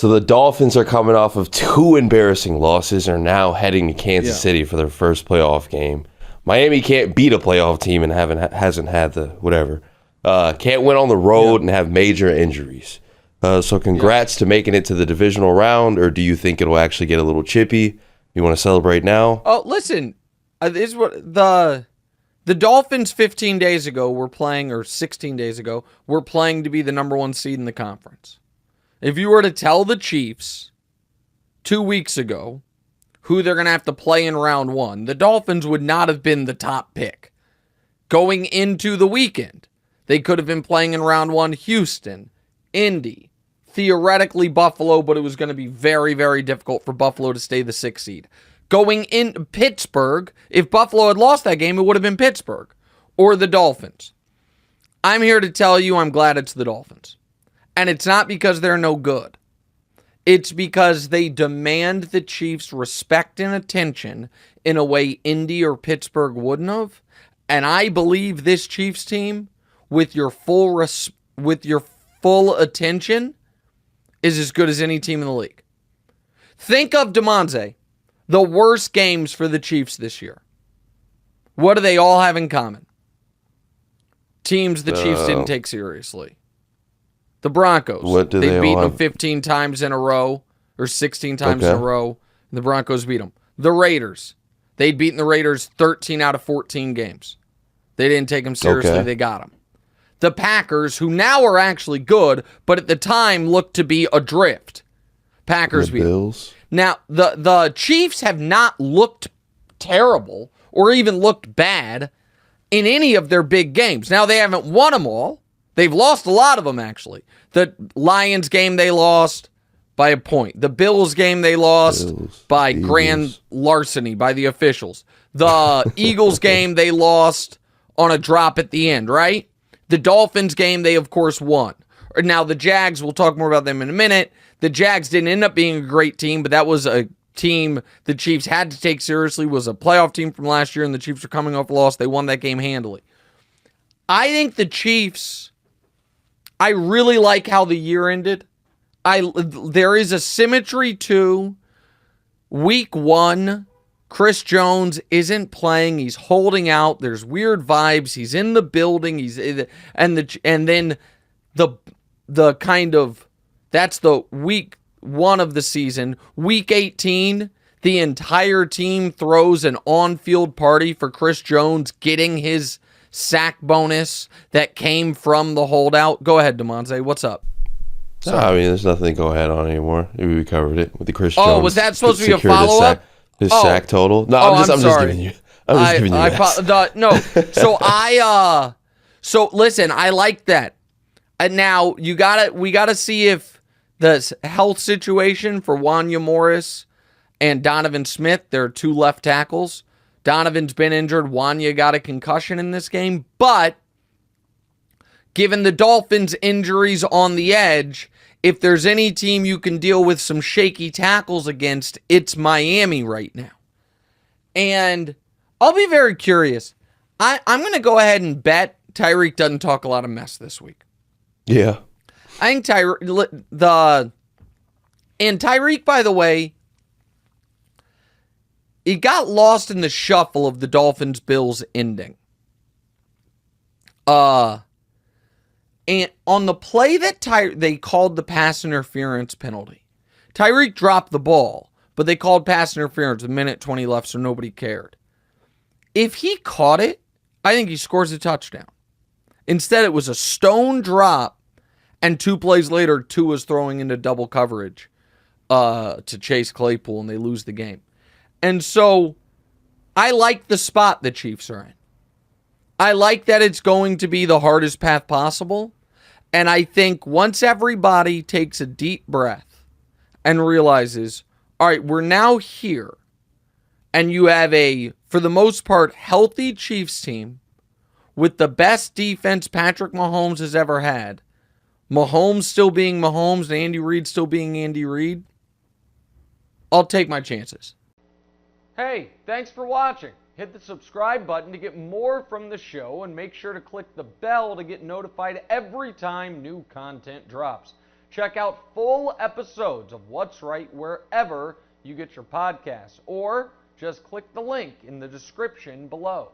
So the Dolphins are coming off of 2 embarrassing losses, are now heading to Kansas City for their first playoff game. Miami can't beat a playoff team and hasn't had the whatever. Can't win on the road and have major injuries. So congrats to making it to the divisional round, or do you think it'll actually get a little chippy? You want to celebrate now? Oh, listen, this is what the Dolphins 15 days ago were playing, or 16 days ago, were playing to be the number 1 seed in the conference. If you were to tell the Chiefs 2 weeks ago who they're going to have to play in round 1, the Dolphins would not have been the top pick. Going into the weekend, they could have been playing in round 1 Houston, Indy, theoretically Buffalo, but it was going to be very, very difficult for Buffalo to stay the 6th seed. Going in Pittsburgh, if Buffalo had lost that game, it would have been Pittsburgh or the Dolphins. I'm here to tell you I'm glad it's the Dolphins. And it's not because they're no good. It's because they demand the Chiefs respect and attention in a way Indy or Pittsburgh wouldn't have. And I believe this Chiefs team, with your full attention, is as good as any team in the league. Think of DeMonte, the worst games for the Chiefs this year. What do they all have in common? Teams the Chiefs didn't take seriously. The Broncos. They've beaten them 15 times in a row, or 16 times in a row. And the Broncos beat them. The Raiders. They'd beaten the Raiders 13 out of 14 games. They didn't take them seriously. They got them. The Packers, who now are actually good, but at the time looked to be adrift. Packers beat them. Now, the Chiefs have not looked terrible or even looked bad in any of their big games. Now, they haven't won them all. They've lost a lot of them, actually. The Lions game they lost by a point. The Bills game they lost by grand larceny by the officials. The Eagles game they lost on a drop at the end, right? The Dolphins game they, of course, won. Now, the Jags, we'll talk more about them in a minute. The Jags didn't end up being a great team, but that was a team the Chiefs had to take seriously. It was a playoff team from last year, and the Chiefs are coming off a loss. They won that game handily. I think the Chiefs... I really like how the year ended. There is a symmetry to week 1. Chris Jones isn't playing. He's holding out. There's weird vibes. He's in the building. And then the kind of, that's the week 1 of the season. Week 18, the entire team throws an on-field party for Chris Jones getting his sack bonus that came from the holdout. Go ahead, DeMonte. What's up? No, I mean, there's nothing to go ahead on anymore. We covered it with the Chris Jones. Oh, was that supposed to be a follow-up? His sack total? No, I'm just giving you. I'm just giving you So listen, I like that. And now we gotta see if the health situation for Wanya Morris and Donovan Smith, there are 2 left tackles. Donovan's been injured. Wanya got a concussion in this game. But given the Dolphins' injuries on the edge, if there's any team you can deal with some shaky tackles against, it's Miami right now. And I'll be very curious. I'm going to go ahead and bet Tyreek doesn't talk a lot of mess this week. Yeah. I think Tyreek, by the way, he got lost in the shuffle of the Dolphins-Bills ending. And on the play that they called the pass interference penalty, Tyreek dropped the ball, but they called pass interference with 1:20 left, so nobody cared. If he caught it, I think he scores a touchdown. Instead, it was a stone drop, and 2 plays later, Tua's throwing into double coverage to Chase Claypool, and they lose the game. And so, I like the spot the Chiefs are in. I like that it's going to be the hardest path possible. And I think once everybody takes a deep breath and realizes, all right, we're now here. And you have a, for the most part, healthy Chiefs team with the best defense Patrick Mahomes has ever had. Mahomes still being Mahomes and Andy Reid still being Andy Reid. I'll take my chances. Hey, thanks for watching. Hit the subscribe button to get more from the show and make sure to click the bell to get notified every time new content drops. Check out full episodes of What's Right wherever you get your podcasts, or just click the link in the description below.